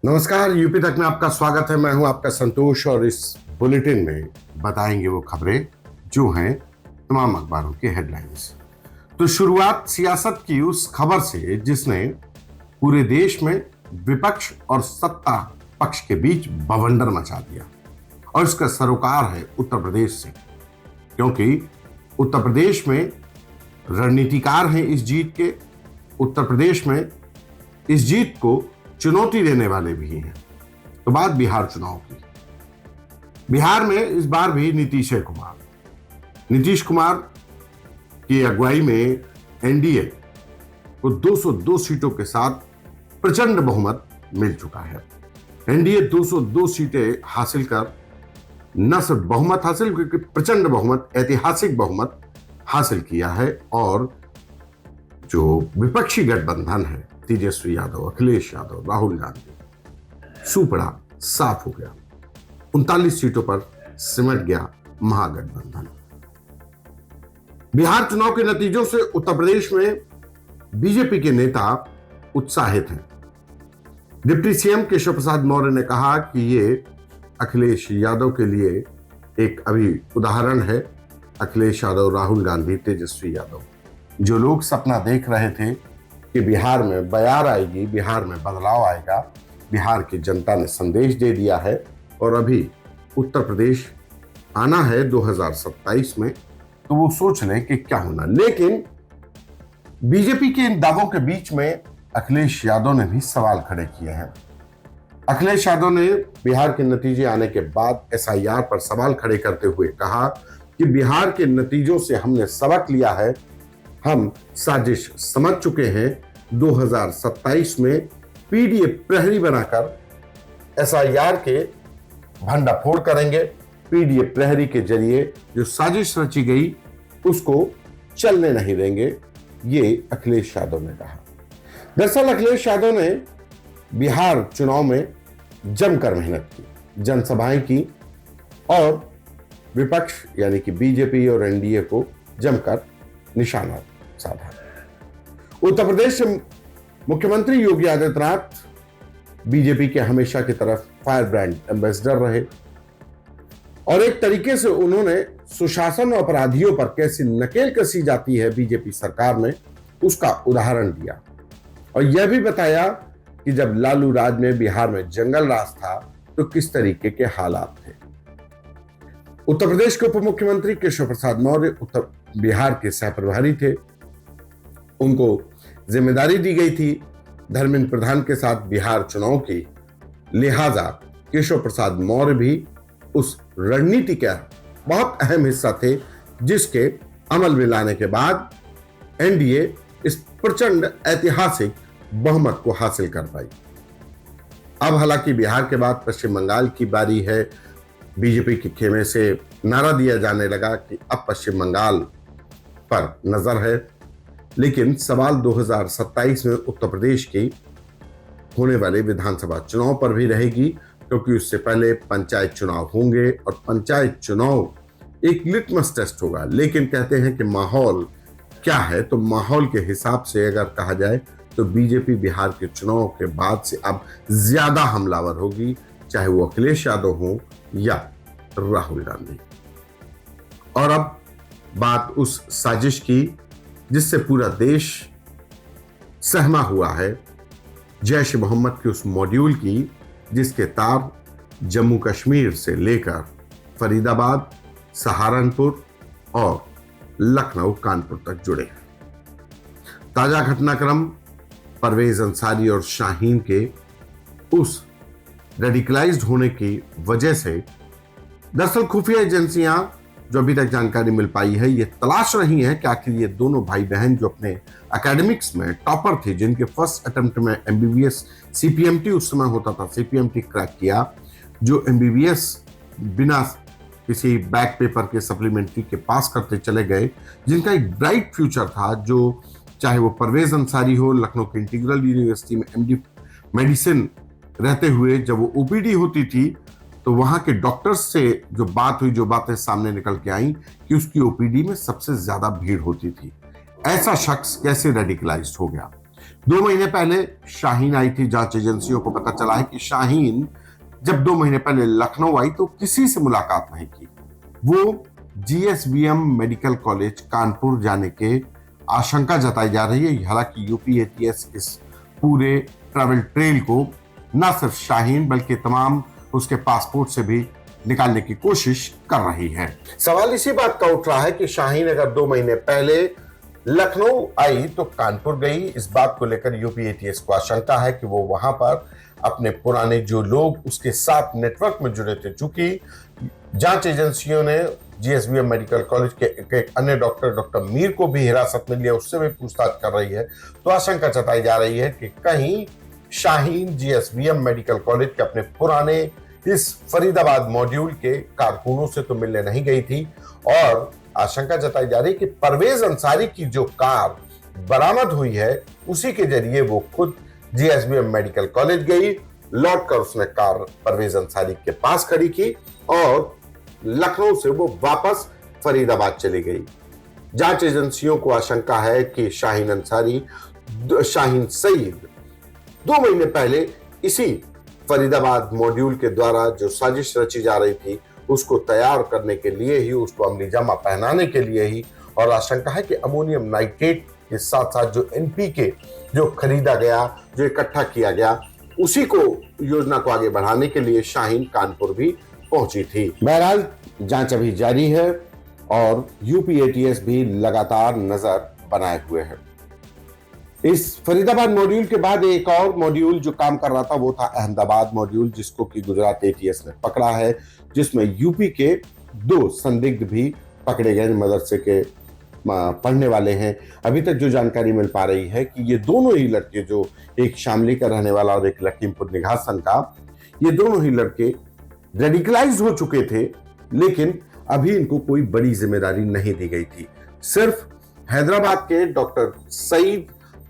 नमस्कार, यूपी तक में आपका स्वागत है। मैं हूं आपका संतोष और इस बुलेटिन में बताएंगे वो खबरें जो हैं तमाम अखबारों की हेडलाइंस। तो शुरुआत सियासत की उस खबर से जिसने पूरे देश में विपक्ष और सत्ता पक्ष के बीच बवंडर मचा दिया, और इसका सरोकार है उत्तर प्रदेश से, क्योंकि उत्तर प्रदेश में रणनीतिकार हैं इस जीत के। उत्तर प्रदेश में इस जीत को चुनौती देने वाले भी हैं। तो बात बिहार चुनाव की। बिहार में इस बार भी नीतीश कुमार की अगुवाई में एनडीए को 202 सीटों के साथ प्रचंड बहुमत मिल चुका है। एनडीए 202 सीटें हासिल कर न सिर्फ बहुमत हासिल, क्योंकि प्रचंड बहुमत, ऐतिहासिक बहुमत हासिल किया है। और जो विपक्षी गठबंधन है, तेजस्वी यादव, अखिलेश यादव, राहुल गांधी, सुपड़ा साफ हो गया। 39 सीटों पर सिमट गया महागठबंधन। बिहार चुनाव के नतीजों से उत्तर प्रदेश में बीजेपी के नेता उत्साहित हैं। डिप्टी सीएम केशव प्रसाद मौर्य ने कहा कि ये अखिलेश यादव के लिए एक अभी उदाहरण है। अखिलेश यादव, राहुल गांधी, तेजस्वी यादव, जो लोग सपना देख रहे थे कि बिहार में बयार आएगी, बिहार में बदलाव आएगा, बिहार की जनता ने संदेश दे दिया है। और अभी उत्तर प्रदेश आना है 2027 में, तो वो सोच लें कि क्या होना। लेकिन बीजेपी के इन दावों के बीच में अखिलेश यादव ने भी सवाल खड़े किए हैं। अखिलेश यादव ने बिहार के नतीजे आने के बाद एसआईआर पर सवाल खड़े करते हुए कहा कि बिहार के नतीजों से हमने सबक लिया है, हम साजिश समझ चुके हैं। 2027 में पीडीएफ प्रहरी बनाकर एसआईआर के भंडाफोड़ करेंगे। पीडीएफ प्रहरी के जरिए जो साजिश रची गई उसको चलने नहीं देंगे, ये अखिलेश यादव ने कहा। दरअसल अखिलेश यादव ने बिहार चुनाव में जमकर मेहनत की, जनसभाएं की और विपक्ष यानी कि बीजेपी और एनडीए को जमकर निशाना साधा। उत्तर प्रदेश से मुख्यमंत्री योगी आदित्यनाथ बीजेपी के हमेशा की तरफ फायर ब्रांड एम्बेसडर रहे, और एक तरीके से उन्होंने सुशासन और अपराधियों पर कैसी नकेल कसी जाती है बीजेपी सरकार में, उसका उदाहरण दिया। और यह भी बताया कि जब लालू राज में बिहार में जंगल राज था तो किस तरीके के हालात थे। उत्तर प्रदेश के उप मुख्यमंत्री केशव प्रसाद मौर्य उत्तर बिहार के सह प्रभारी थे। उनको जिम्मेदारी दी गई थी धर्मेंद्र प्रधान के साथ बिहार चुनाव की, लिहाजा केशव प्रसाद मौर्य भी उस रणनीति का बहुत अहम हिस्सा थे जिसके अमल में लाने के बाद एनडीए इस प्रचंड ऐतिहासिक बहुमत को हासिल कर पाई। अब हालांकि बिहार के बाद पश्चिम बंगाल की बारी है। बीजेपी के खेमे से नारा दिया जाने लगा कि अब पश्चिम बंगाल पर नजर है। लेकिन सवाल 2027 में उत्तर प्रदेश की होने वाले विधानसभा चुनाव पर भी रहेगी, क्योंकि उससे पहले पंचायत चुनाव होंगे और पंचायत चुनाव एक लिटमस टेस्ट होगा। लेकिन कहते हैं कि माहौल क्या है, तो माहौल के हिसाब से अगर कहा जाए तो बीजेपी बिहार के चुनाव के बाद से अब ज्यादा हमलावर होगी, चाहे वो अखिलेश यादव हो या राहुल गांधी। और अब बात उस साजिश की जिससे पूरा देश सहमा हुआ है, जैश मोहम्मद के उस मॉड्यूल की जिसके तार जम्मू कश्मीर से लेकर फरीदाबाद, सहारनपुर और लखनऊ, कानपुर तक जुड़े हैं। ताजा घटनाक्रम परवेज अंसारी और शाहीन के उस रेडिकलाइज्ड होने की वजह से दरअसल खुफिया एजेंसियां जो अभी तक जानकारी मिल पाई है, ये तलाश रही हैं कि आखिर ये दोनों भाई बहन जो अपने एकेडमिक्स में टॉपर थे, जिनके फर्स्ट अटेम्प्ट में एमबीबीएस सीपीएमटी उस समय होता था, सीपीएमटी क्रैक किया, जो एमबीबीएस बिना किसी बैक पेपर के सप्लीमेंट्री के पास करते चले गए, जिनका एक ब्राइट फ्यूचर था, जो चाहे वो परवेज अंसारी हो, लखनऊ की इंटीग्रल यूनिवर्सिटी में एमडी मेडिसिन रहते हुए जब वो ओपीडी होती थी तो वहां के डॉक्टर्स से जो बात हुई, जो बातें सामने निकल के आई कि उसकी ओपीडी में सबसे ज्यादा भीड़ होती थी। ऐसा शख्स कैसे रेडिकलाइज्ड हो गया। 2 महीने पहले शाहीन आई थी। जांच एजेंसियों को पता चला है कि शाहीन जब 2 महीने पहले लखनऊ आई तो किसी से मुलाकात नहीं की। वो जीएसवीएम मेडिकल कॉलेज कानपुर जाने के आशंका जताई जा रही है। हालांकि यूपी एटीएस इस पूरे ट्रैवल ट्रेल को न सिर्फ शाहीन बल्कि तमाम उसके पासपोर्ट से भी निकालने की कोशिश कर रही है। सवाल इसी बात का उठ रहा है कि शाहीन अगर 2 महीने पहले लखनऊ आई तो कानपुर गई। इस बात को लेकर यूपी एटीएस को आशंका है कि वो वहां पर अपने पुराने जो लोग उसके साथ नेटवर्क में जुड़े थे, चूंकि जांच एजेंसियों ने जीएसवीएम मेडिकल कॉलेज के एक अन्य डॉक्टर मीर को भी हिरासत में लिया, उससे भी पूछताछ कर रही है। तो आशंका जताई जा रही है कि कहीं शाहीन जीएसवीएम मेडिकल कॉलेज के अपने पुराने इस फरीदाबाद मॉड्यूल के कारकुनों से तो मिलने नहीं गई थी, और आशंका जताई जा रही है कि परवेज अंसारी की जो कार बरामद हुई है उसी के जरिए वो खुद जीएसवीएम मेडिकल कॉलेज गई। लौटकर उसने कार परवेज अंसारी के पास खड़ी की और लखनऊ से वो वापस फरीदाबाद चली गई। जांच एजेंसियों को आशंका है कि शाहीन सईद 2 महीने पहले इसी फरीदाबाद मॉड्यूल के द्वारा जो साजिश रची जा रही थी उसको तैयार करने के लिए ही, उसको अमली जामा पहनाने के लिए ही, और आशंका है कि अमोनियम नाइट्रेट के साथ साथ जो एनपीके जो खरीदा गया, जो इकट्ठा किया गया, उसी को योजना को आगे बढ़ाने के लिए शाहीन कानपुर भी पहुंची थी। बहरहाल जांच अभी जारी है और यूपी एटीएस भी लगातार नजर बनाए हुए है। इस फरीदाबाद मॉड्यूल के बाद एक और मॉड्यूल जो काम कर रहा था वो था अहमदाबाद मॉड्यूल, जिसको कि गुजरात एटीएस ने पकड़ा है, जिसमें यूपी के 2 संदिग्ध भी पकड़े गए मदरसे के पढ़ने वाले हैं। अभी तक जो जानकारी मिल पा रही है कि ये दोनों ही लड़के, जो एक शामली का रहने वाला और एक लखीमपुर निघासन का, ये दोनों ही लड़के रेडिकलाइज हो चुके थे, लेकिन अभी इनको कोई बड़ी जिम्मेदारी नहीं दी गई थी। सिर्फ हैदराबाद के डॉक्टर सईद,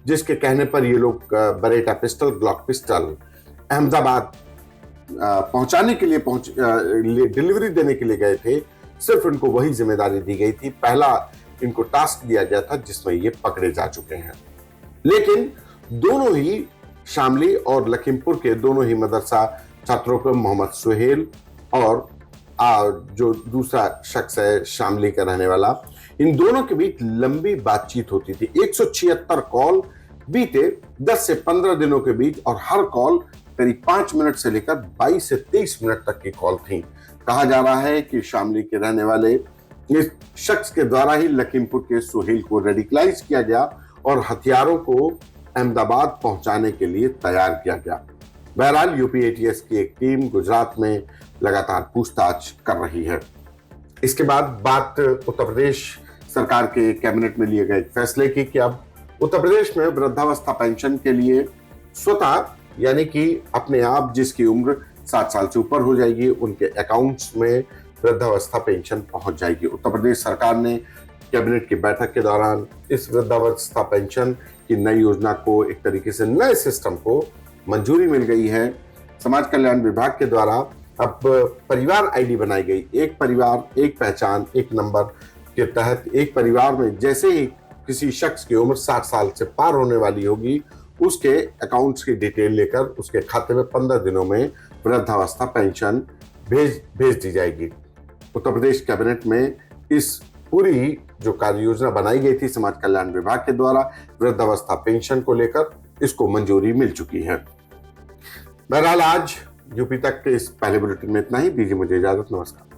जिसके कहने पर ये लोग Bareta pistol, Glock pistol Ahmedabad पहुंचाने के लिए डिलीवरी देने के लिए गए थे, सिर्फ इनको वही जिम्मेदारी दी गई थी। पहला इनको टास्क दिया गया था जिसमें ये पकड़े जा चुके हैं। लेकिन दोनों ही शामली और लखीमपुर के दोनों ही मदरसा छात्रों को, मोहम्मद सुहेल और जो दूसरा शख्स है शामली का रहने वाला, इन दोनों के बीच लंबी बातचीत होती थी। 176 कॉल बीते 10 से 15 दिनों के बीच, और हर कॉल करीब 5 मिनट से लेकर 22 से 23 मिनट तक की कॉल थी। कहा जा रहा है कि शामली के रहने वाले इस शख्स के द्वारा ही लखीमपुर के सुहेल को रेडिकलाइज किया गया और हथियारों को अहमदाबाद पहुंचाने के लिए तैयार किया गया। बहरहाल यूपी एटीएस की एक टीम गुजरात में लगातार पूछताछ कर रही है। इसके बाद बात उत्तर प्रदेश सरकार के कैबिनेट में लिए गए फैसले की कि अब उत्तर प्रदेश में वृद्धावस्था पेंशन के लिए स्वतः, यानी कि अपने आप जिसकी उम्र 60 साल से ऊपर हो जाएगी, उनके अकाउंट्स में वृद्धावस्था पेंशन पहुंच जाएगी। उत्तर प्रदेश सरकार ने कैबिनेट की बैठक के दौरान इस वृद्धावस्था पेंशन की नई योजना को, एक तरीके से नए सिस्टम को मंजूरी मिल गई है। समाज कल्याण विभाग के द्वारा अब परिवार आईडी बनाई गई। एक परिवार एक पहचान एक नंबर के तहत एक परिवार में जैसे ही किसी शख्स की उम्र 60 साल से पार होने वाली होगी, उसके अकाउंट्स की डिटेल लेकर उसके खाते में 15 दिनों में वृद्धावस्था पेंशन भेज दी जाएगी। उत्तर प्रदेश कैबिनेट में इस पूरी जो कार्य योजना बनाई गई थी समाज कल्याण विभाग के द्वारा वृद्धावस्था पेंशन को लेकर, इसको मंजूरी मिल चुकी है। बहरहाल आज यूपी तक के इस पहले बुलेटिन में इतना ही। दीजिए मुझे इजाजत। नमस्कार।